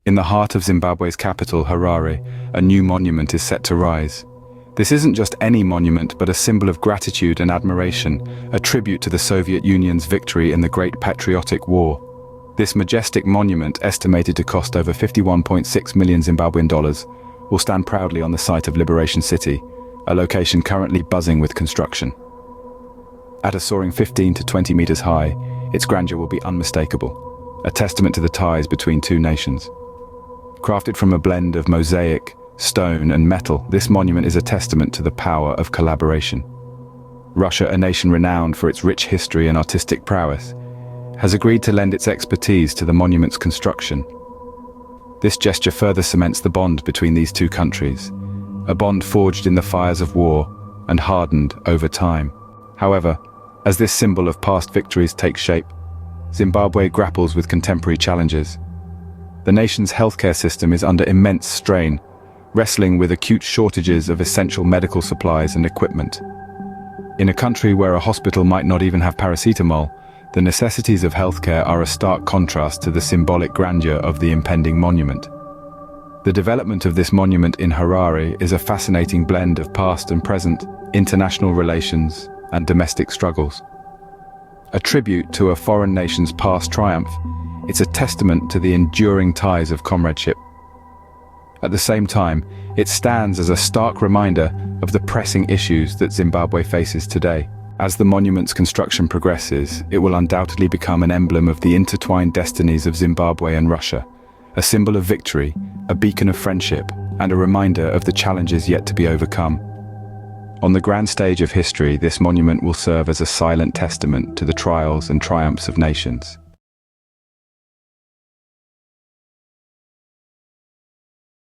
In the heart of Zimbabwe's capital, Harare, a new monument is set to rise. This isn't just any monument, but a symbol of gratitude and admiration, a tribute to the Soviet Union's victory in the Great Patriotic War. This majestic monument, estimated to cost over 51.6 million Zimbabwean dollars, will stand proudly on the site of Liberation City, a location currently buzzing with construction. At a soaring 15 to 20 meters high, its grandeur will be unmistakable, a testament to the ties between two nations. Crafted from a blend of mosaic, stone and metal, this monument is a testament to the power of collaboration. Russia, a nation renowned for its rich history and artistic prowess, has agreed to lend its expertise to the monument's construction. This gesture further cements the bond between these two countries, a bond forged in the fires of war and hardened over time. However, as this symbol of past victories takes shape, Zimbabwe grapples with contemporary challenges. The nation's healthcare system is under immense strain, wrestling with acute shortages of essential medical supplies and equipment. In a country where a hospital might not even have paracetamol, the necessities of healthcare are a stark contrast to the symbolic grandeur of the impending monument. The development of this monument in Harare is a fascinating blend of past and present, international relations, and domestic struggles. A tribute to a foreign nation's past triumph, it's a testament to the enduring ties of comradeship. At the same time, it stands as a stark reminder of the pressing issues that Zimbabwe faces today. As the monument's construction progresses, it will undoubtedly become an emblem of the intertwined destinies of Zimbabwe and Russia, a symbol of victory, a beacon of friendship, and a reminder of the challenges yet to be overcome. On the grand stage of history, this monument will serve as a silent testament to the trials and triumphs of nations.